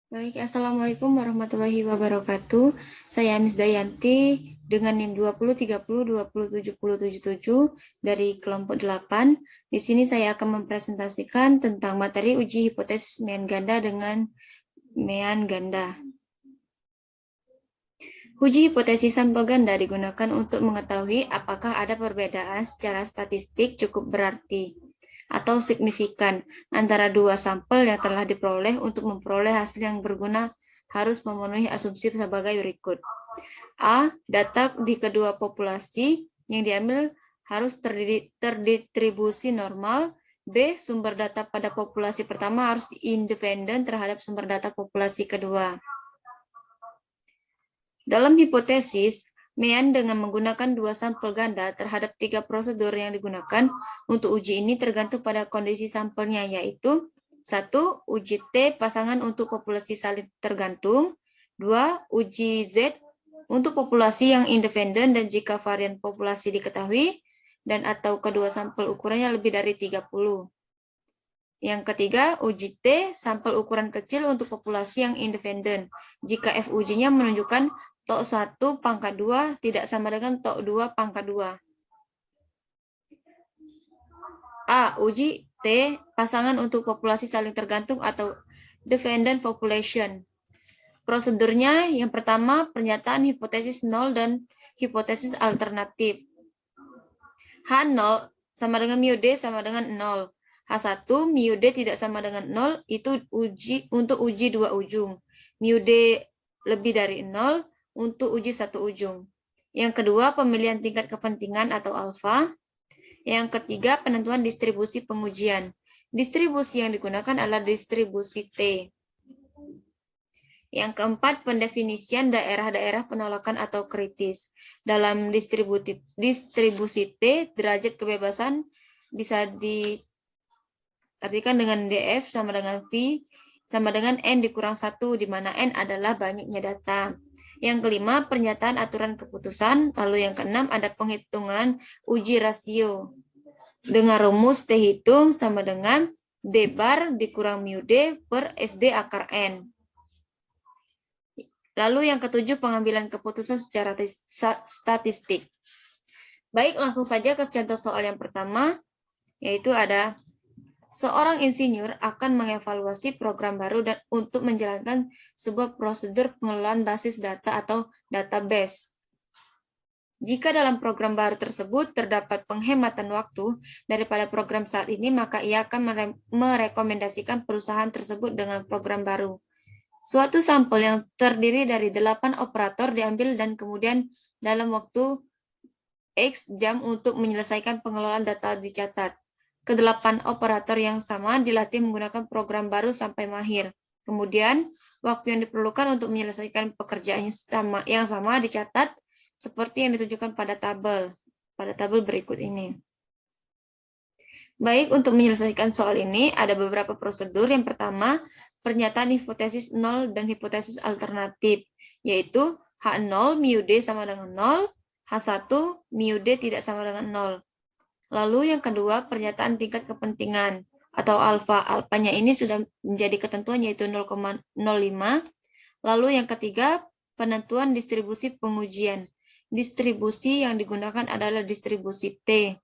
Baik, Assalamualaikum warahmatullahi wabarakatuh. Saya Miss Dayanti dengan NIM 2030207077 dari kelompok 8. Di sini saya akan mempresentasikan tentang materi uji hipotesis mean ganda dengan mean ganda. Uji hipotesis sampel ganda digunakan untuk mengetahui apakah ada perbedaan secara statistik cukup berarti atau signifikan antara dua sampel yang telah diperoleh. Untuk memperoleh hasil yang berguna harus memenuhi asumsi sebagai berikut. A. Data di kedua populasi yang diambil harus terdistribusi normal. B. Sumber data pada populasi pertama harus independen terhadap sumber data populasi kedua. Dalam hipotesis, mean dengan menggunakan dua sampel ganda terhadap 3 prosedur yang digunakan untuk uji ini tergantung pada kondisi sampelnya, yaitu 1. Uji T pasangan untuk populasi saling tergantung. 2. Uji Z untuk populasi yang independen dan jika varian populasi diketahui dan atau kedua sampel ukurannya lebih dari 30. Yang ketiga, uji T sampel ukuran kecil untuk populasi yang independen. Jika F ujinya menunjukkan Tok 1 pangkat 2 tidak sama dengan Tok 2 pangkat 2. A. Uji T pasangan untuk populasi saling tergantung atau dependent population. Prosedurnya yang pertama, pernyataan hipotesis 0 dan hipotesis alternatif. H0 sama dengan mu D sama dengan 0. H1 mu D tidak sama dengan 0, itu untuk uji dua ujung. Mu D lebih dari 0 untuk uji satu ujung. Yang kedua, pemilihan tingkat kepentingan atau alfa. Yang ketiga, penentuan distribusi pengujian. Distribusi yang digunakan adalah distribusi T. Yang keempat, pendefinisian daerah-daerah penolakan atau kritis. Dalam distribusi T, derajat kebebasan bisa diartikan dengan DF sama dengan V sama dengan N dikurang 1, di mana N adalah banyaknya data. Yang kelima, pernyataan aturan keputusan. Lalu yang keenam, ada penghitungan uji rasio. Dengan rumus T hitung sama dengan D bar dikurang mu D per SD akar N. Lalu yang ketujuh, pengambilan keputusan secara statistik. Baik, langsung saja ke contoh soal yang pertama, yaitu ada seorang insinyur akan mengevaluasi program baru dan untuk menjalankan sebuah prosedur pengelolaan basis data atau database. Jika dalam program baru tersebut terdapat penghematan waktu daripada program saat ini, maka ia akan merekomendasikan perusahaan tersebut dengan program baru. Suatu sampel yang terdiri dari 8 operator diambil dan kemudian dalam waktu X jam untuk menyelesaikan pengelolaan data dicatat. Ke-8 operator yang sama dilatih menggunakan program baru sampai mahir. Kemudian, waktu yang diperlukan untuk menyelesaikan pekerjaan yang sama dicatat seperti yang ditunjukkan pada tabel berikut ini. Baik, untuk menyelesaikan soal ini ada beberapa prosedur. Yang pertama, pernyataan hipotesis 0 dan hipotesis alternatif, yaitu H0 mu D sama dengan 0, H1 mu D tidak sama dengan 0. Lalu yang kedua, pernyataan tingkat kepentingan atau alfa. Alfanya ini sudah menjadi ketentuan yaitu 0,05. Lalu yang ketiga, penentuan distribusi pengujian. Distribusi yang digunakan adalah distribusi T.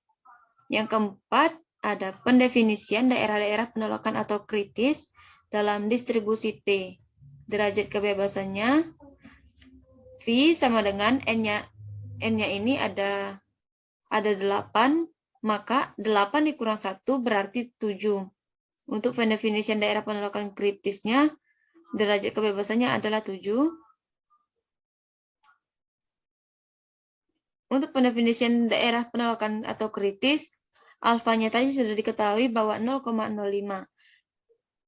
Yang keempat, ada pendefinisian daerah-daerah penolakan atau kritis dalam distribusi T. Derajat kebebasannya V sama dengan N-nya ini ada 8, maka 8 dikurang 1 berarti 7. Untuk pendefinisian daerah penolakan kritisnya, derajat kebebasannya adalah 7. Untuk pendefinisian daerah penolakan atau kritis, alfanya tadi sudah diketahui bahwa 0,05.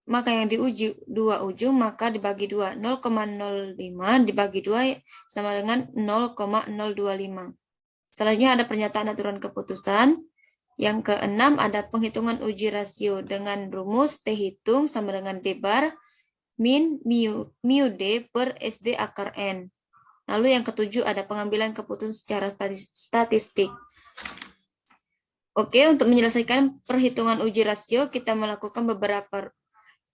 Maka yang diuji dua ujung, maka dibagi 2. 0,05 dibagi 2 sama dengan 0,025. Selanjutnya ada pernyataan aturan keputusan. Yang keenam ada penghitungan uji rasio dengan rumus T hitung sama dengan D bar min mu D per SD akar N. Lalu yang ketujuh ada pengambilan keputusan secara statistik. Oke, untuk menyelesaikan perhitungan uji rasio, kita melakukan beberapa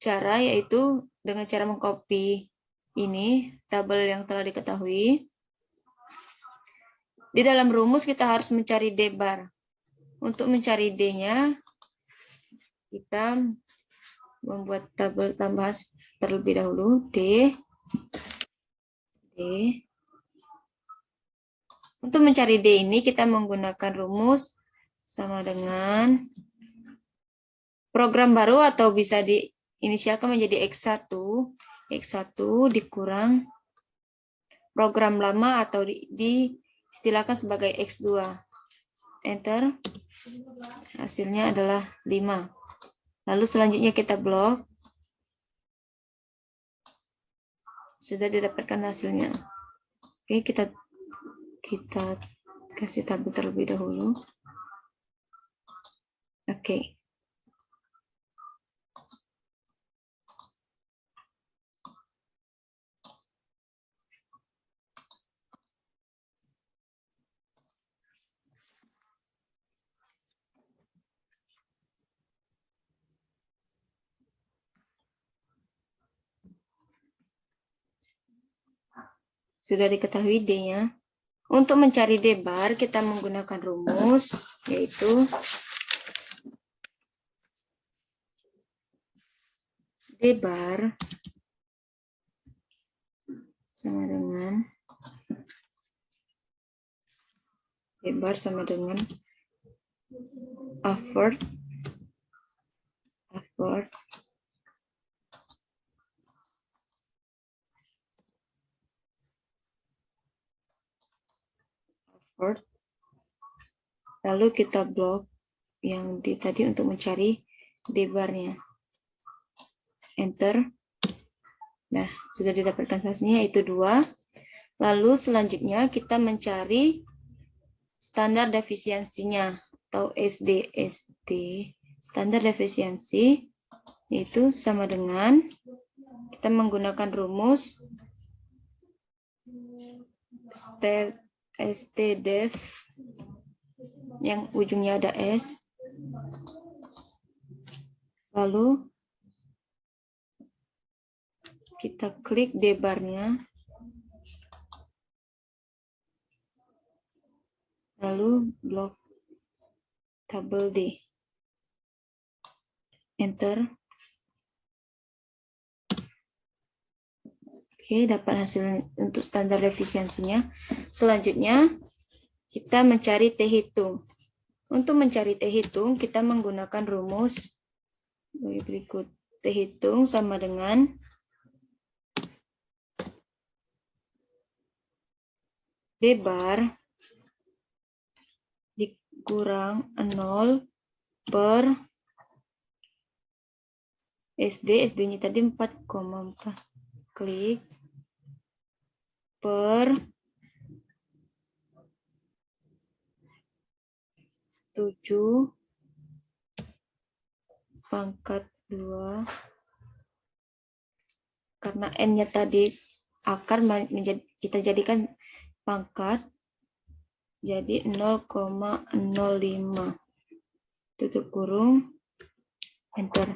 cara, yaitu dengan cara mengcopy ini tabel yang telah diketahui. Di dalam rumus kita harus mencari D-bar. Untuk mencari D-nya, kita membuat tabel tambahan terlebih dahulu. D. Untuk mencari D ini kita menggunakan rumus sama dengan program baru atau bisa diinisialkan menjadi X1. X1 dikurang program lama atau diistilahkan sebagai X2. Enter. Hasilnya adalah 5. Lalu selanjutnya kita blok. Sudah didapatkan hasilnya. Oke, kita kasih tabel terlebih dahulu. Oke. Sudah diketahui D-nya. Untuk mencari D-bar, kita menggunakan rumus, yaitu D-bar sama dengan effort lalu kita blok yang tadi untuk mencari D-barnya. Enter. Nah, sudah didapatkan hasilnya yaitu 2. Lalu selanjutnya kita mencari standar defisiensinya atau SD. Standar defisiensi yaitu sama dengan kita menggunakan rumus STDEF yang ujungnya ada S. Lalu kita klik D-barnya. Lalu blok tabel D. Enter. Oke, dapat hasil untuk standar efisiensinya. Selanjutnya, kita mencari T hitung. Untuk mencari T hitung, kita menggunakan rumus berikut. T hitung sama dengan D-bar dikurang 0 per SD. SD-nya tadi 4,4. Klik. Per 7 pangkat 2. Karena N-nya tadi akar, kita jadikan pangkat. Jadi 0,05. Tutup kurung. Enter.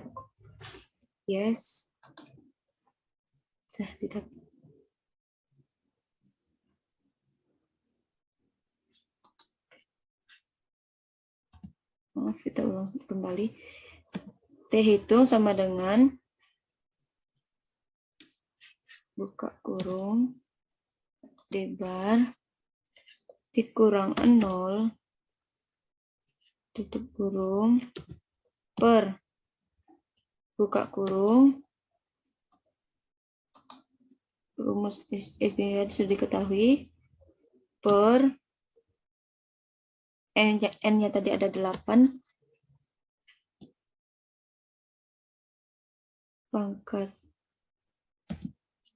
Yes. Sudah didapat. Kita ulang kembali. T hitung sama dengan buka kurung D-bar dikurang 0 tutup kurung per buka kurung rumus SD sudah diketahui per N-nya tadi ada 8 pangkat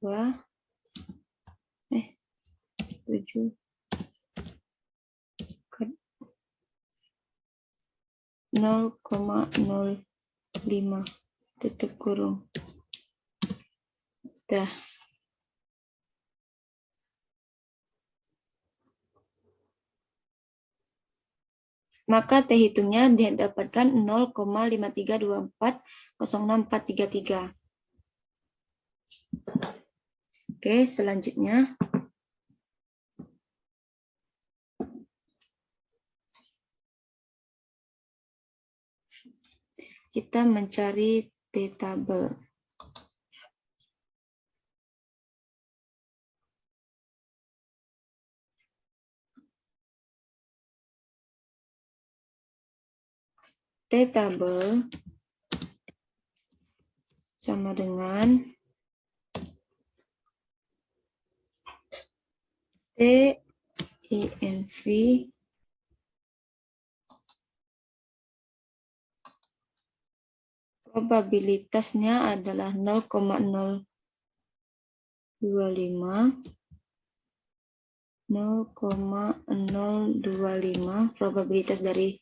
2 7 0,05 tutup kurung. Dah. Maka T hitungnya didapatkan 0,53240643. Oke, selanjutnya kita mencari T-tabel. T-tabel sama dengan TINV probabilitasnya adalah 0,025 probabilitas dari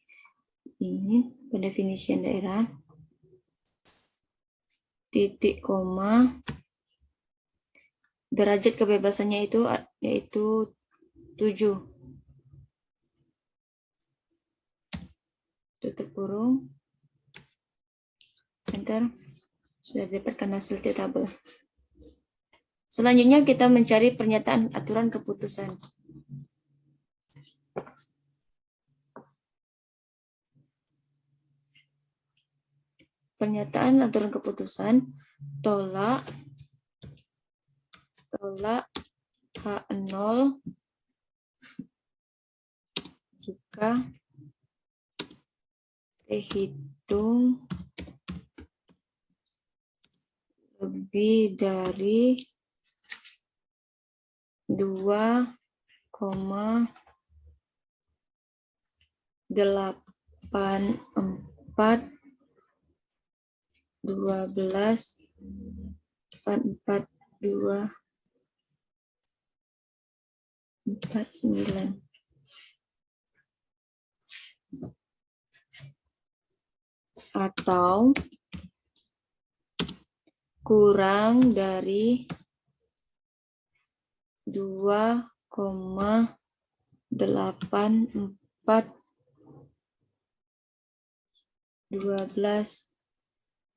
ini pendefinisian daerah, titik koma, derajat kebebasannya itu yaitu 7, tutup kurung, enter. Sudah dapatkan hasil T-tabel. Selanjutnya kita mencari pernyataan aturan keputusan. Pernyataan aturan keputusan, tolak H0 jika T hitung lebih dari 2,84 12 442 49 atau kurang dari 2,84 12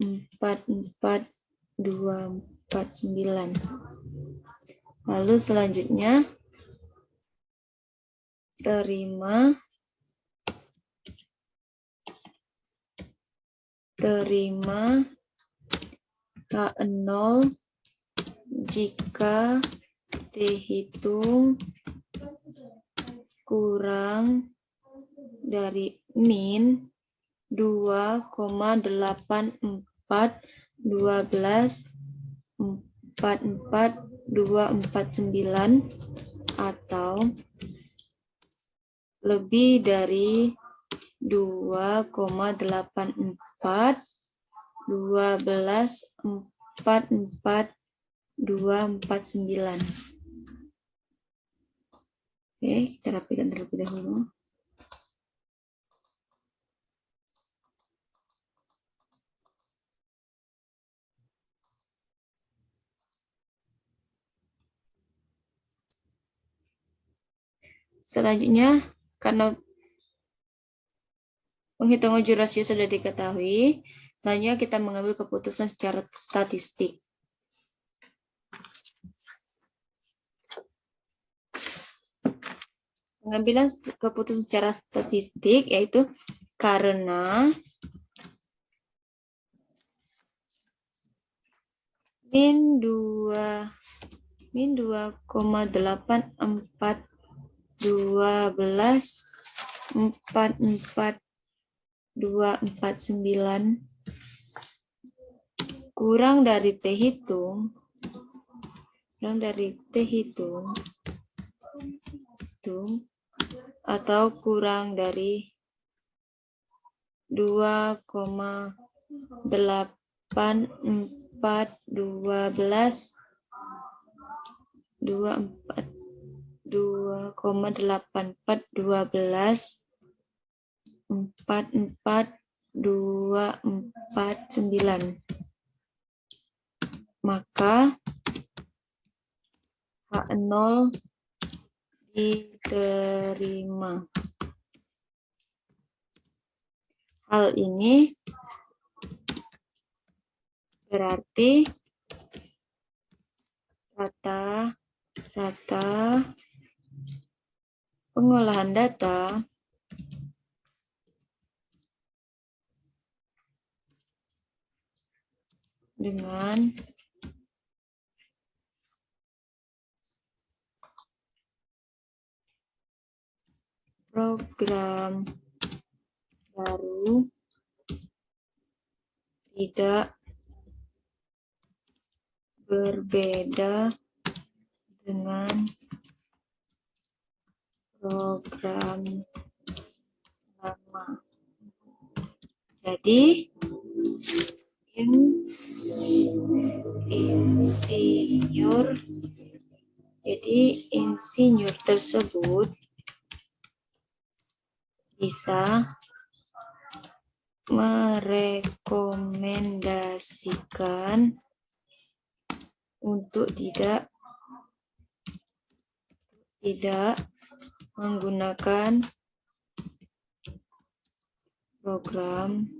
44249. Lalu selanjutnya terima H0 jika T hitung kurang dari min 2,84 12 44249 atau lebih dari 2,84 12 44249. Oke, kita rapikan terlebih dahulu. Selanjutnya, karena penghitungan ujung rasio sudah diketahui, selanjutnya kita mengambil keputusan secara statistik. Pengambilan keputusan secara statistik yaitu karena min 2,84 12 44249 kurang dari T hitung atau kurang dari 2,84 12 44249, maka H0 diterima. Hal ini berarti rata pengolahan data dengan program baru tidak berbeda dengan program lama. Jadi insinyur tersebut bisa merekomendasikan untuk tidak menggunakan program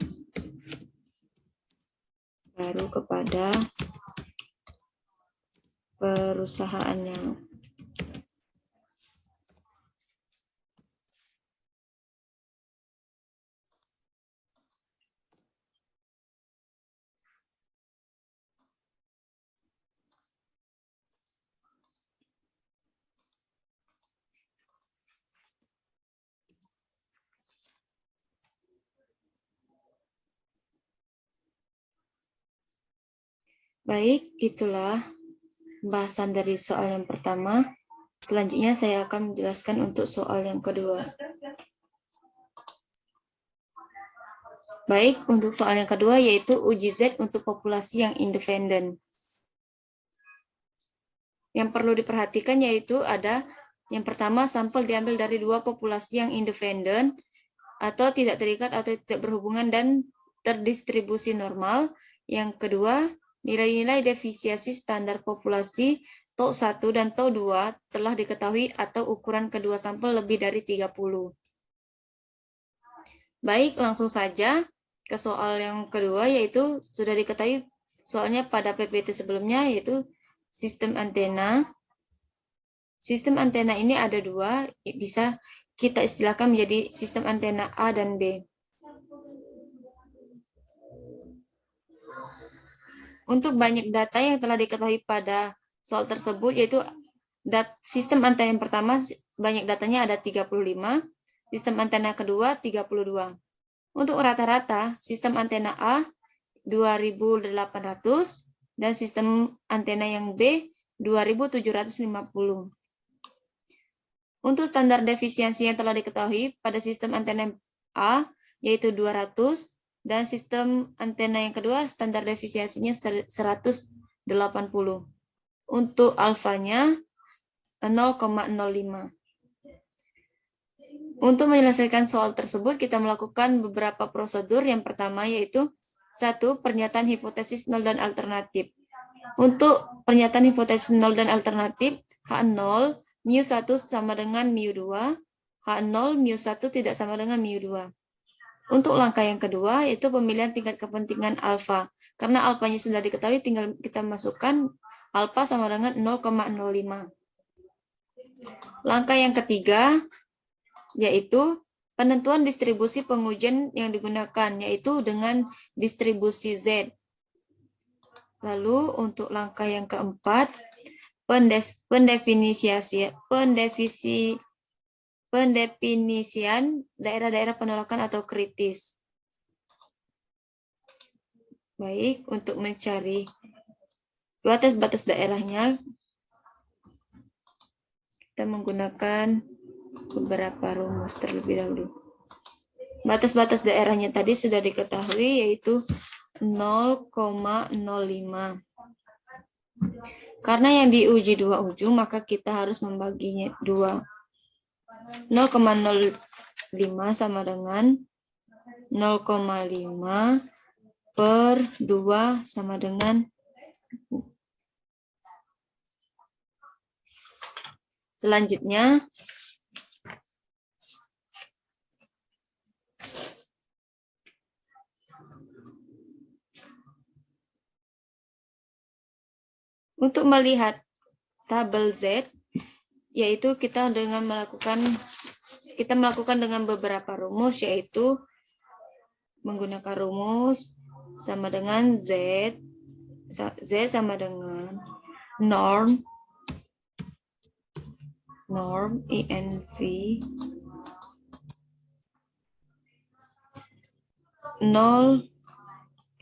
baru kepada perusahaannya. Baik, itulah bahasan dari soal yang pertama. Selanjutnya saya akan menjelaskan untuk soal yang kedua. Baik, untuk soal yang kedua yaitu uji Z untuk populasi yang independen. Yang perlu diperhatikan yaitu ada yang pertama, sampel diambil dari dua populasi yang independen atau tidak terikat atau tidak berhubungan dan terdistribusi normal. Yang kedua, nilai-nilai defisiensi standar populasi TOW 1 dan TOW 2 telah diketahui atau ukuran kedua sampel lebih dari 30. Baik, langsung saja ke soal yang kedua, yaitu sudah diketahui soalnya pada PPT sebelumnya, yaitu sistem antena. Sistem antena ini ada dua, bisa kita istilahkan menjadi sistem antena A dan B. Untuk banyak data yang telah diketahui pada soal tersebut, yaitu sistem antena yang pertama banyak datanya ada 35, sistem antena kedua 32. Untuk rata-rata, sistem antena A 2.800 dan sistem antena yang B 2.750. Untuk standar defisiensi yang telah diketahui pada sistem antena A yaitu 200 dan sistem antena yang kedua standar defisiensinya 180. Untuk alfanya 0,05. Untuk menyelesaikan soal tersebut, kita melakukan beberapa prosedur. Yang pertama yaitu 1. Pernyataan hipotesis nol dan alternatif. Untuk pernyataan hipotesis nol dan alternatif, H0, mu1 sama dengan mu2, H0, mu1 tidak sama dengan mu2. Untuk langkah yang kedua, yaitu pemilihan tingkat kepentingan alfa. Karena alfanya sudah diketahui, tinggal kita masukkan alfa sama dengan 0,05. Langkah yang ketiga, yaitu penentuan distribusi pengujian yang digunakan, yaitu dengan distribusi Z. Lalu untuk langkah yang keempat, pendefinisian daerah-daerah penolakan atau kritis. Baik, untuk mencari batas-batas daerahnya, kita menggunakan beberapa rumus terlebih dahulu. Batas-batas daerahnya tadi sudah diketahui, yaitu 0,05. Karena yang diuji dua ujung, maka kita harus membaginya dua. 0,05 sama dengan 0,5 per 2 sama dengan selanjutnya untuk melihat tabel Z, yaitu kita melakukan dengan beberapa rumus, yaitu menggunakan rumus sama dengan Z sama dengan norm INV 0,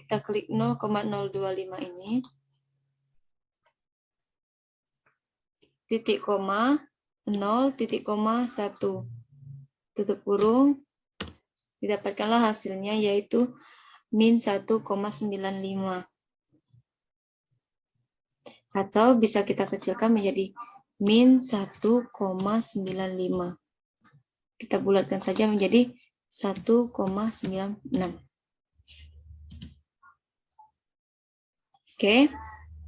kita klik 0,025 ini, titik koma 0 titik koma 1 tutup kurung, didapatkanlah hasilnya yaitu min 1,95, atau bisa kita kecilkan menjadi min 1,95. Kita bulatkan saja menjadi 1,96. Oke,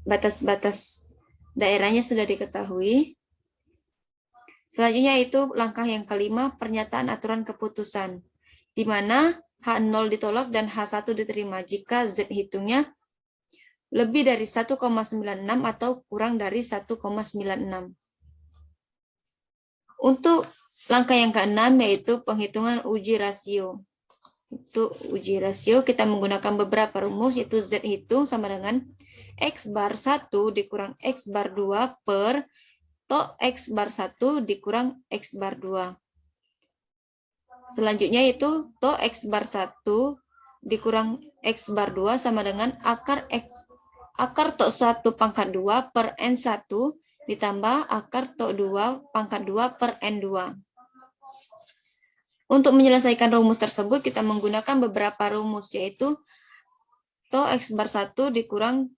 batas-batas daerahnya sudah diketahui. Selanjutnya itu langkah yang kelima, pernyataan aturan keputusan, di mana H0 ditolak dan H1 diterima jika Z hitungnya lebih dari 1,96 atau kurang dari 1,96. Untuk langkah yang keenam yaitu penghitungan uji rasio. Untuk uji rasio kita menggunakan beberapa rumus, yaitu Z hitung sama dengan X bar 1 dikurang X bar 2 per to X bar 1 dikurang X bar 2. Selanjutnya itu to X bar 1 dikurang X bar 2 sama dengan akar to 1 pangkat 2 per N1 ditambah akar to 2 pangkat 2 per N2. Untuk menyelesaikan rumus tersebut, kita menggunakan beberapa rumus, yaitu to X bar 1 dikurang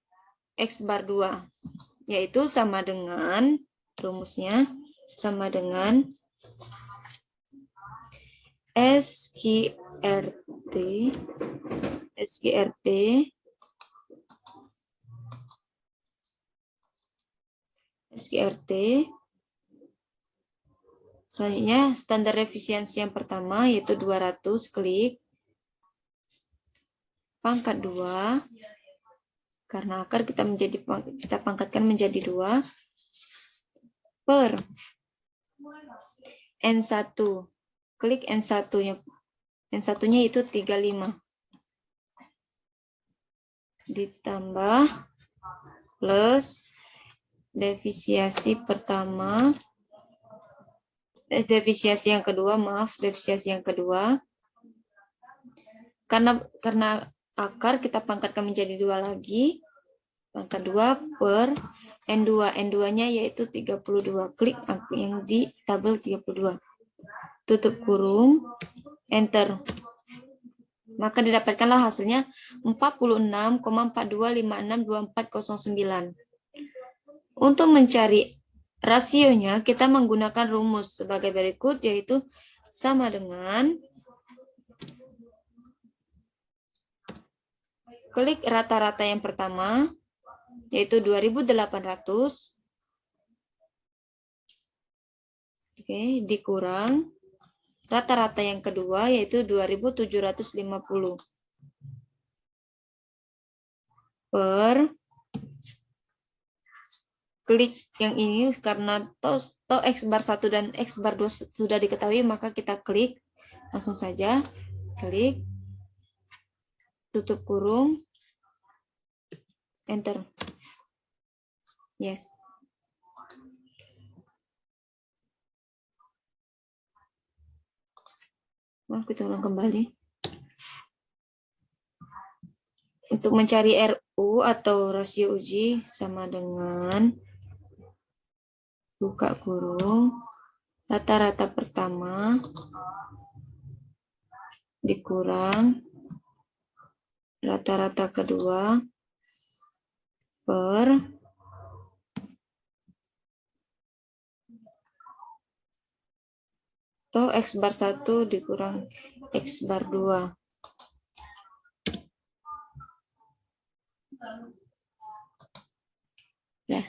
X bar 2, yaitu sama dengan, rumusnya sama dengan SQRT selanjutnya standar efisiensi yang pertama yaitu 200 klik pangkat 2, karena akar kita pangkatkan menjadi 2 per N1, klik N1-nya. N1-nya itu 35 ditambah plus defisiasi yang kedua, karena akar kita pangkatkan menjadi 2 lagi, pangkat 2 per N2, N2-nya yaitu 32, klik yang di tabel 32, tutup kurung, enter. Maka didapatkanlah hasilnya 46,42562409. Untuk mencari rasionya, kita menggunakan rumus sebagai berikut, yaitu sama dengan klik rata-rata yang pertama, yaitu 2.800, oke, dikurang rata-rata yang kedua, yaitu 2.750, per klik yang ini, karena to X bar 1 dan X bar 2 sudah diketahui, maka kita klik langsung saja, klik, tutup kurung, enter. Yes. Kita ulang kembali. Untuk mencari RU atau rasio uji sama dengan buka kurung rata-rata pertama dikurang rata-rata kedua per to X bar 1 dikurang X bar 2. Ya.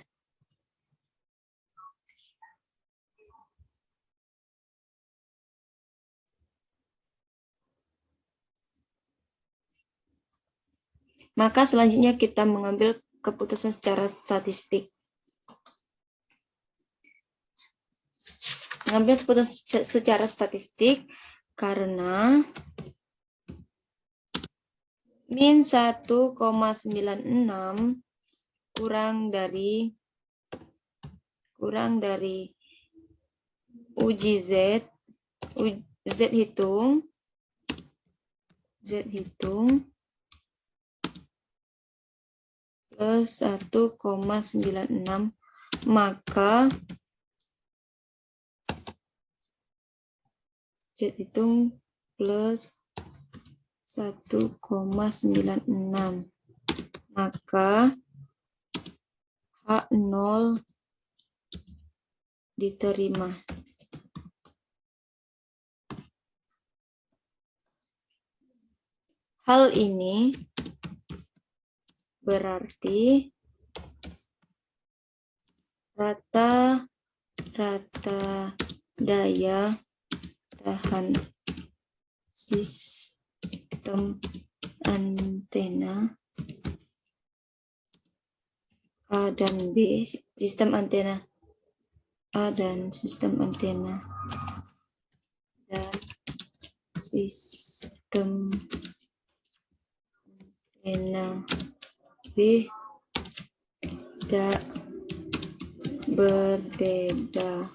Maka selanjutnya kita mengambil keputusan secara statistik. Mengambil keputusan secara statistik karena min 1,96 kurang dari uji Z hitung plus 1,96, maka Z hitung plus 1,96, maka H0 diterima. Hal ini berarti rata-rata daya tahan sistem antena A dan B, sistem antena A dan sistem antena dan sistem antena B tidak berbeda.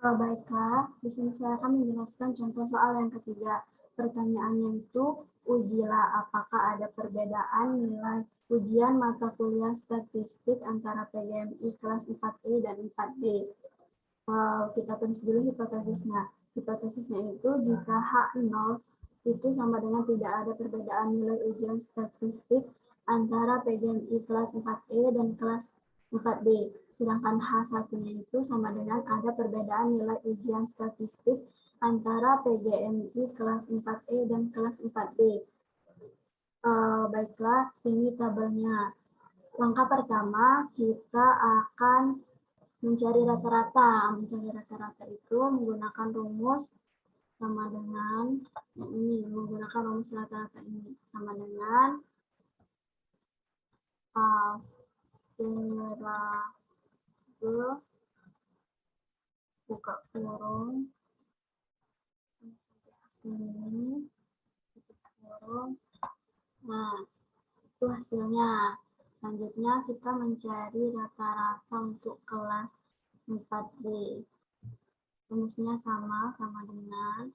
Baiklah, di sini saya akan menjelaskan contoh soal yang ketiga. Pertanyaannya itu, ujilah apakah ada perbedaan nilai ujian mata kuliah statistik antara PGMI kelas 4E dan 4B. Kita tulis dulu hipotesisnya. Hipotesisnya itu jika H0 itu sama dengan tidak ada perbedaan nilai ujian statistik antara PGMI kelas 4E dan kelas 4B. Sedangkan H1-nya itu sama dengan ada perbedaan nilai ujian statistik antara PGMI kelas 4E dan kelas 4B. Baiklah, ini tabelnya. Langkah pertama, kita akan mencari rata-rata. Mencari rata-rata itu menggunakan rumus sama dengan ini, menggunakan rumus rata-rata ini sama dengan variabel buka kurung sampai sini tutup kurung. Nah, itu hasilnya. Selanjutnya kita mencari rata-rata untuk kelas 4B. Rumusnya sama dengan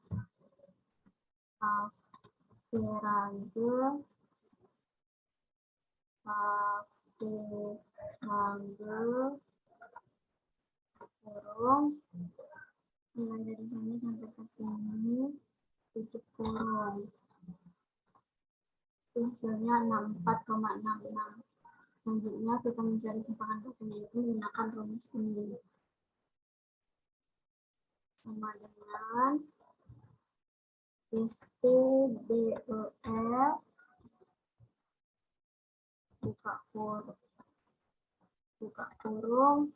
variabel kurung mulai dari sini sampai ke sini tutup kurung. Itu hasilnya 64,66. Selanjutnya kita mencari simpangan bakunya itu menggunakan rumus ini sama dengan STBER buka kurung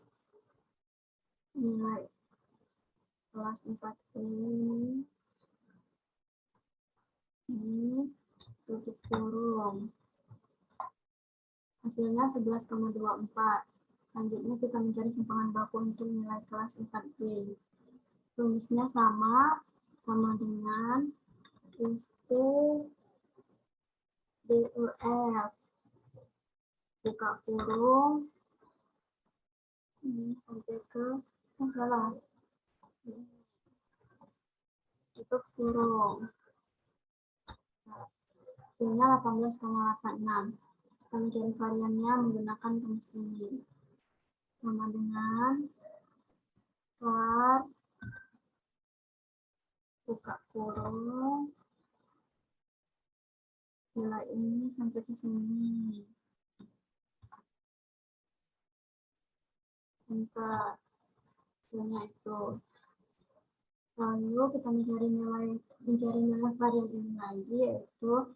nilai kelas 4 ini tutup kurung. Hasilnya 11,24. Selanjutnya kita mencari simpangan baku untuk nilai kelas 4B. Rumusnya sama dengan STBEF buka kurung ini sampai ke salah tutup kurung. Hasilnya 18,86. Kita mencari variannya menggunakan rumus ini sama dengan var buka kurung nilai ini sampai ke sini. Enter. Hasilnya itu. Lalu kita mencari nilai varian ini lagi, yaitu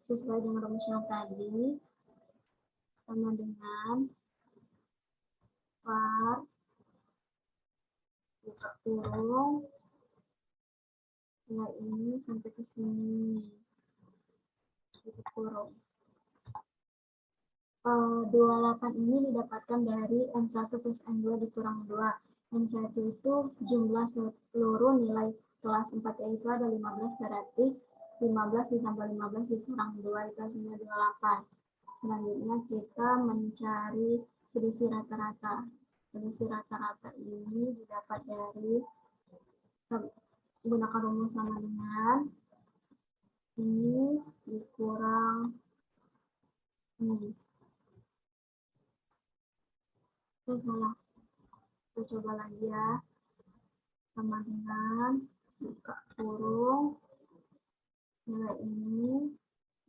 sesuai dengan rumus yang tadi sama dengan var buka kurung nilai ini sampai ke sini tutup kurung. 28 ini didapatkan dari N1 plus N2 dikurang 2. N1 itu jumlah seluruh nilai kelas 4 yaitu ada 15, berarti 15 ditambah 15 dikurang 2 itu hasilnya 28. Selanjutnya kita mencari selisih rata-rata. Selisih rata-rata ini didapat dari menggunakan rumus sama dengan ini dikurang ini. Salah. Kita coba lagi ya. Sama dengan buka kurung nilai ini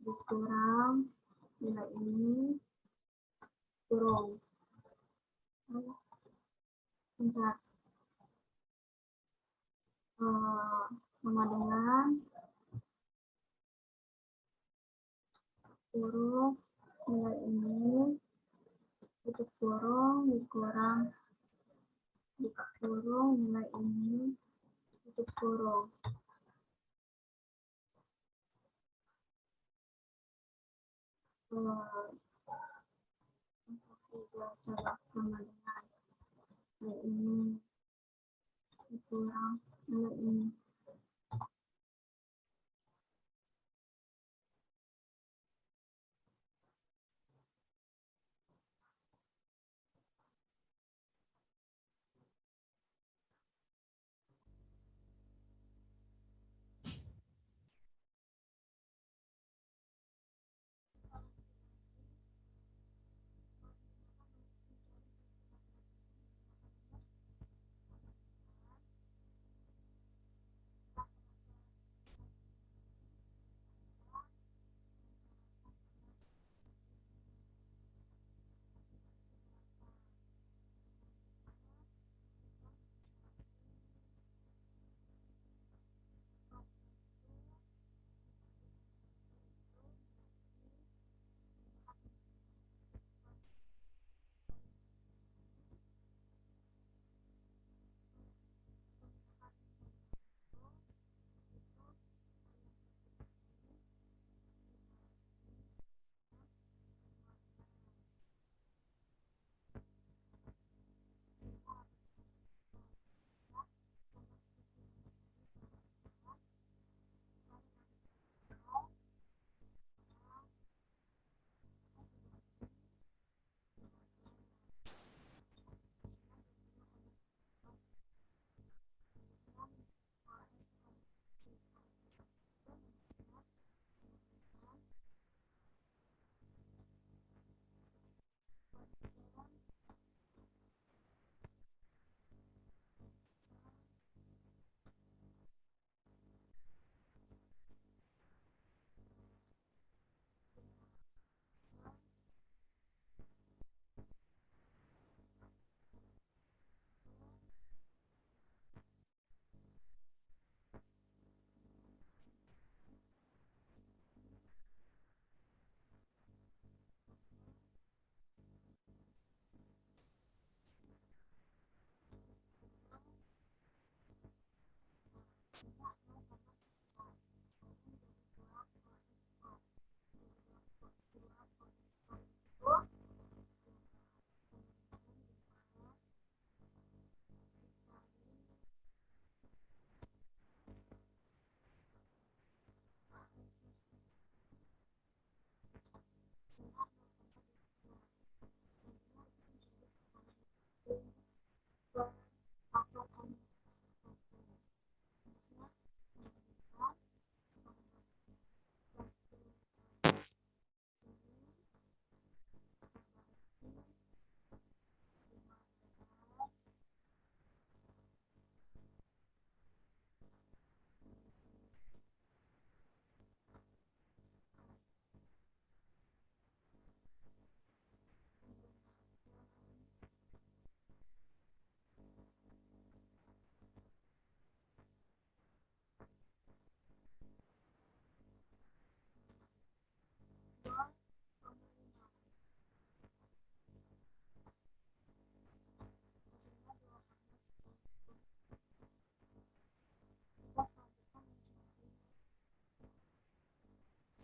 dikurang nilai ini kurung. Bentar. Sama dengan kurung nilai ini tutup kurung dikurang buka kurung nilai ini tutup kurung. Coba sama dengan nilai ini dikurang nilai ini.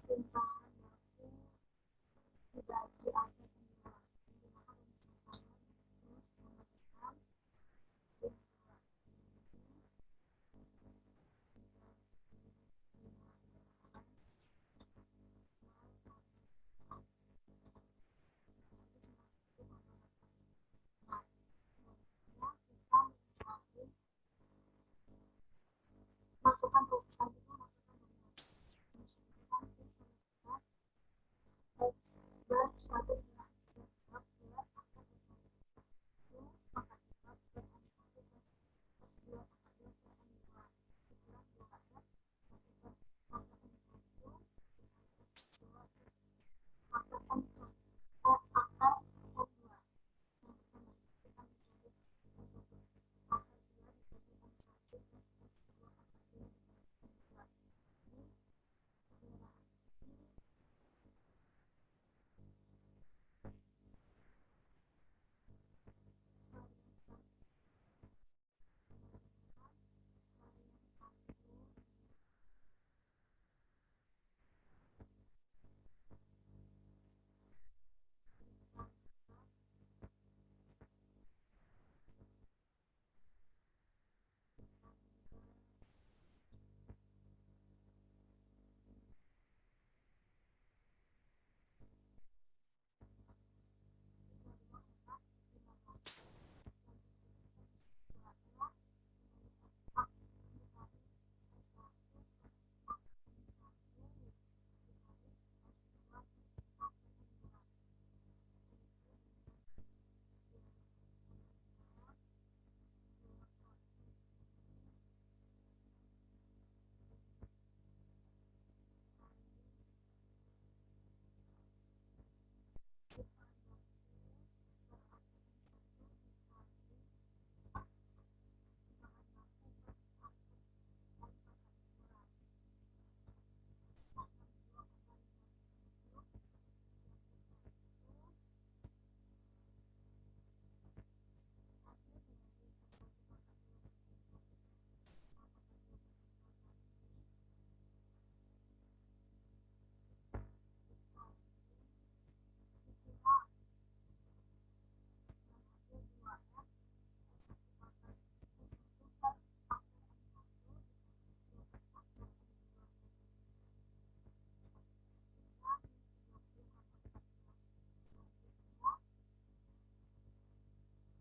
Simpanan dibagi akhir masukkan rumus selanjutnya, X bar 1 dengan X bar buat akar S1 pangkat 2 per N1 plus X2 pangkat 2 per N2 dikurang 2F satu per akar N1 dengan X2 akar N2 akar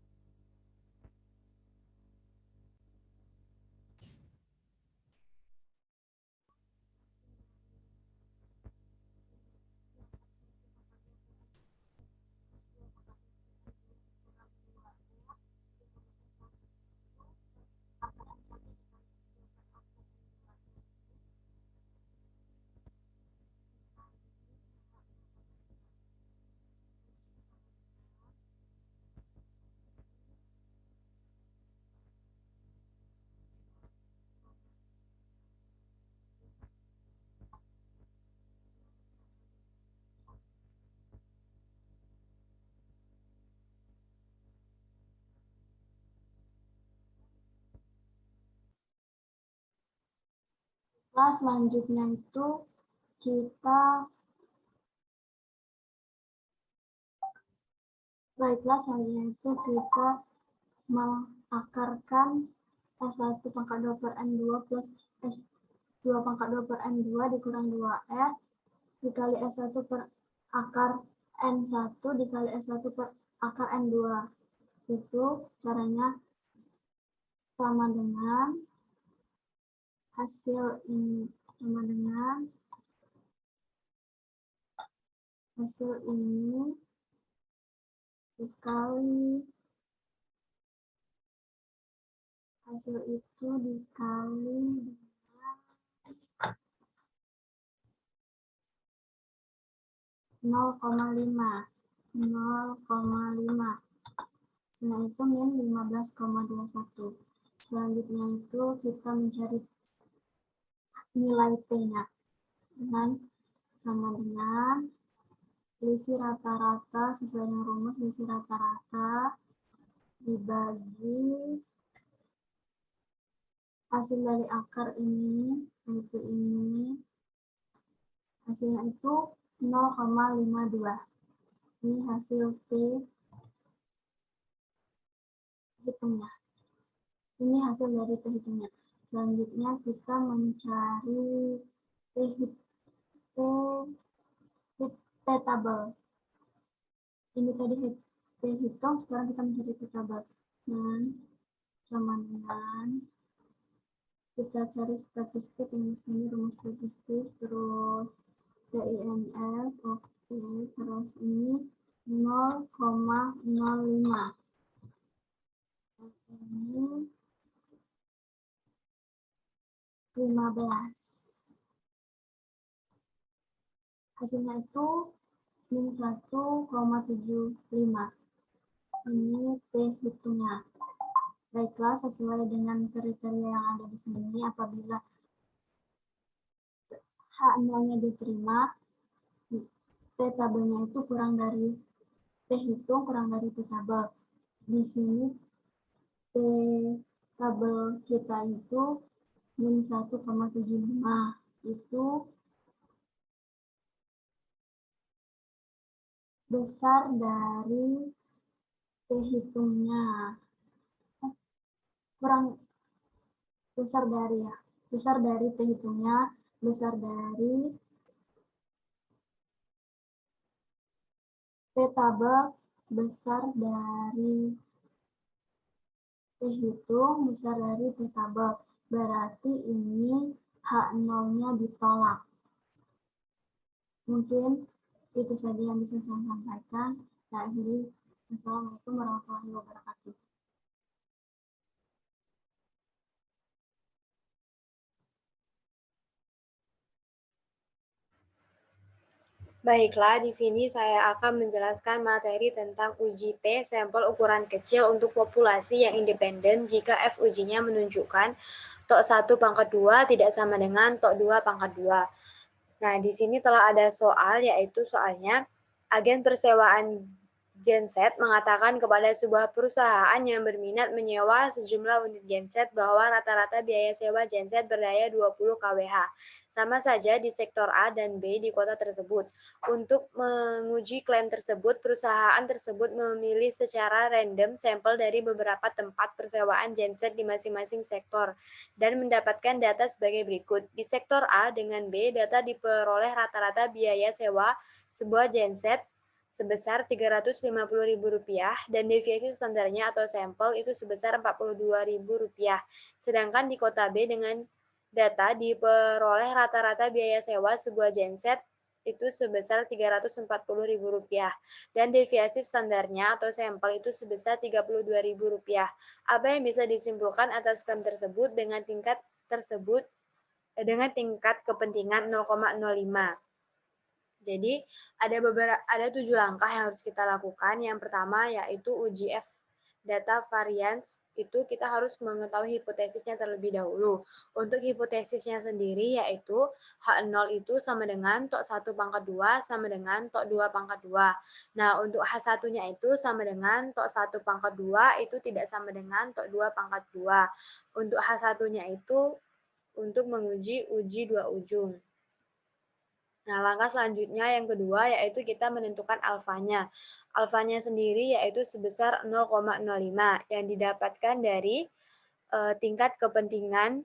N2 yang pertama kita mencari S1 akar 2 dibagi N1 plus X2 akar 2 dibagi N2 ini perbedaan ini kelas selanjutnya itu kita baiklah selanjutnya itu kita mengakarkan S1 pangkat 2 per N2 plus S2 pangkat 2 per N2 dikurang 2R dikali S1 per akar N1 dikali S1 per akar N2. Itu caranya sama dengan hasil ini sama dengan hasil ini dikali hasil itu dikali dengan 0,5 setelah itu min 15,21. Selanjutnya itu kita mencari nilai P-nya dengan sama dengan selisih rata-rata sesuai dengan rumus selisih rata-rata dibagi hasil dari akar ini yaitu ini hasilnya itu 0,52. Ini hasil P hitungnya. Ini hasil dari perhitungannya. Selanjutnya kita mencari P tabel. Ini tadi P hitung, sekarang kita mencari P tabel. Dan sama dengan Kita cari statistik yang di sini, rumus statistik, terus TINF, oke, terus ini 0,05. Ini 15. Hasilnya itu min 1,75. Ini T hitungnya. Baiklah, sesuai dengan kriteria yang ada di sini, apabila H0-nya diterima, T tabelnya itu kurang dari T hitung kurang dari T tabel. Di sini T tabel kita itu min 1,75. Itu besar dari T hitungnya. Kurang besar dari ya. Besar dari T hitungnya, besar dari T tabel, besar dari T hitung, besar dari T tabel. Berarti ini H0-nya ditolak. Mungkin itu saja yang bisa saya sampaikan. Saya akhiri. Assalamualaikum warahmatullahi wabarakatuh. Baiklah, di sini saya akan menjelaskan materi tentang uji T sampel ukuran kecil untuk populasi yang independen jika F ujinya menunjukkan TOK 1 pangkat 2 tidak sama dengan TOK 2 pangkat 2. Nah, di sini telah ada soal, yaitu soalnya agen persewaan genset mengatakan kepada sebuah perusahaan yang berminat menyewa sejumlah unit genset bahwa rata-rata biaya sewa genset berdaya 20 kWh. Sama saja di sektor A dan B di kota tersebut. Untuk menguji klaim tersebut, perusahaan tersebut memilih secara random sampel dari beberapa tempat persewaan genset di masing-masing sektor dan mendapatkan data sebagai berikut. Di sektor A dengan B, data diperoleh rata-rata biaya sewa sebuah genset sebesar Rp350.000 dan deviasi standarnya atau sampel itu sebesar Rp42.000. Sedangkan di kota B dengan data diperoleh rata-rata biaya sewa sebuah genset itu sebesar Rp340.000 dan deviasi standarnya atau sampel itu sebesar Rp32.000. Apa yang bisa disimpulkan atas klaim tersebut dengan tingkat kepentingan 0,05. Jadi ada 7 langkah yang harus kita lakukan. Yang pertama yaitu uji F data variance, itu kita harus mengetahui hipotesisnya terlebih dahulu. Untuk hipotesisnya sendiri yaitu H0 itu sama dengan TOK 1 pangkat 2 sama dengan TOK 2 pangkat 2. Nah, untuk H1-nya itu sama dengan TOK 1 pangkat 2 itu tidak sama dengan TOK 2 pangkat 2. Untuk H1-nya itu untuk menguji uji dua ujung. Nah, langkah selanjutnya yang kedua yaitu kita menentukan alfanya. Alfanya sendiri yaitu sebesar 0,05 yang didapatkan dari tingkat kepentingan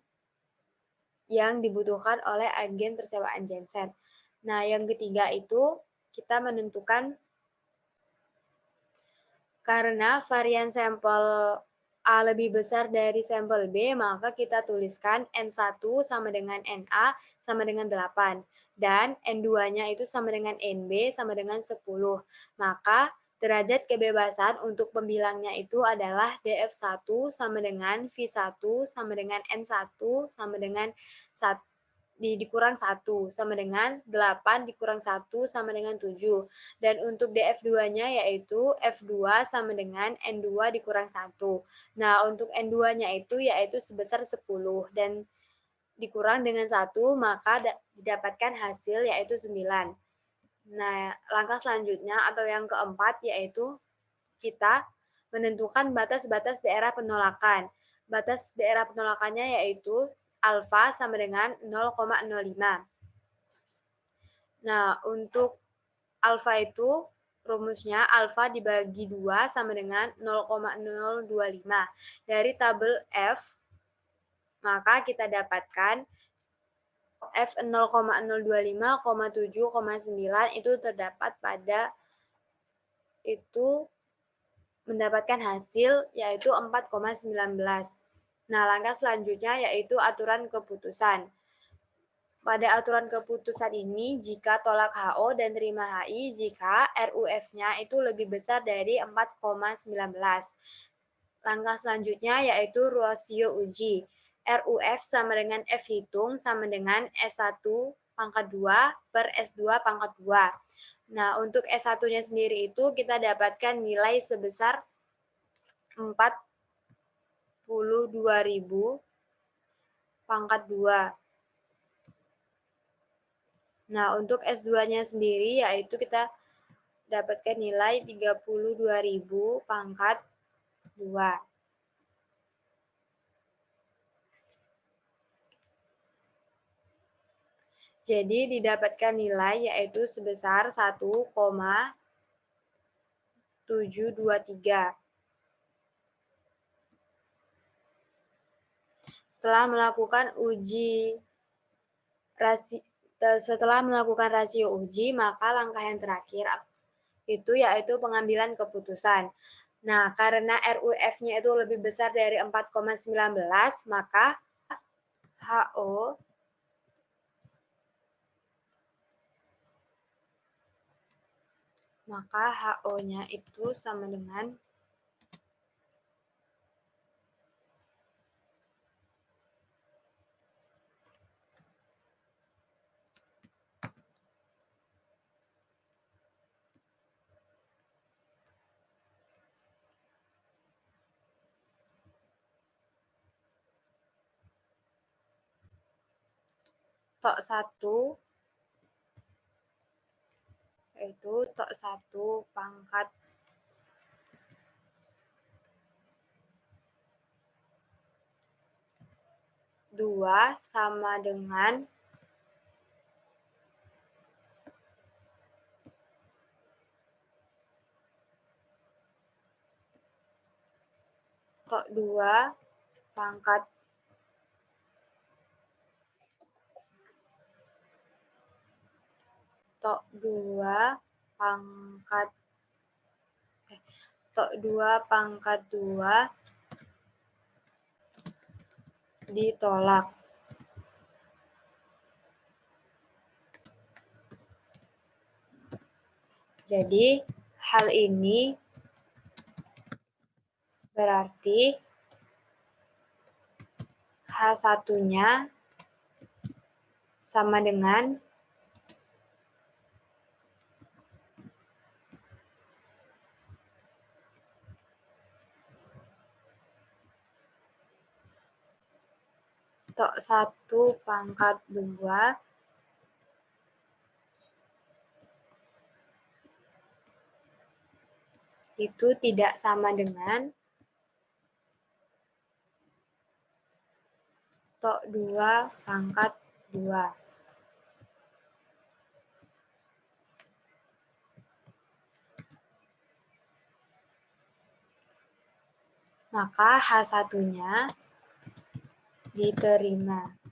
yang dibutuhkan oleh agen persewaan genset. Nah, yang ketiga itu kita menentukan karena varian sampel A lebih besar dari sampel B, maka kita tuliskan N1 sama dengan NA sama dengan 8. Dan N2-nya itu sama dengan NB sama dengan 10. Maka derajat kebebasan untuk pembilangnya itu adalah DF1 sama dengan V1 sama dengan N1 sama dengan 1 dikurang 1 sama dengan 8 dikurang 1 sama dengan 7. Dan untuk DF2-nya yaitu F2 sama dengan N2 dikurang 1. Nah, untuk N2-nya itu yaitu sebesar 10 dan dikurang dengan 1 maka didapatkan hasil yaitu 9. Nah, langkah selanjutnya atau yang keempat yaitu kita menentukan batas-batas daerah penolakan. Batas daerah penolakannya yaitu alfa sama dengan 0,05. Nah, untuk alfa itu rumusnya alfa dibagi 2 sama dengan 0,025. Dari tabel F, maka kita dapatkan F 0,025,7,9 itu terdapat pada itu mendapatkan hasil yaitu 4,19. Nah, langkah selanjutnya yaitu aturan keputusan. Pada aturan keputusan ini, jika tolak HO dan terima HI, jika RUF-nya itu lebih besar dari 4,19. Langkah selanjutnya yaitu rasio uji. RUF sama dengan F hitung sama dengan S1 pangkat 2 per S2 pangkat 2. Nah, untuk S1-nya sendiri itu kita dapatkan nilai sebesar 42.000 pangkat 2. Nah, untuk S2-nya sendiri yaitu kita dapatkan nilai 32.000 pangkat 2. Jadi didapatkan nilai yaitu sebesar 1,723. Setelah melakukan rasio uji, maka langkah yang terakhir itu yaitu pengambilan keputusan. Nah, karena RUF-nya itu lebih besar dari 4,19, maka HO-nya itu sama dengan Tok 1 yaitu Tok 1 pangkat 2 sama dengan Tok 2 pangkat 2 ditolak. Jadi, hal ini berarti H1-nya sama dengan Tok 1 pangkat 2 itu tidak sama dengan Tok 2 pangkat 2. Maka H1-nya diterima.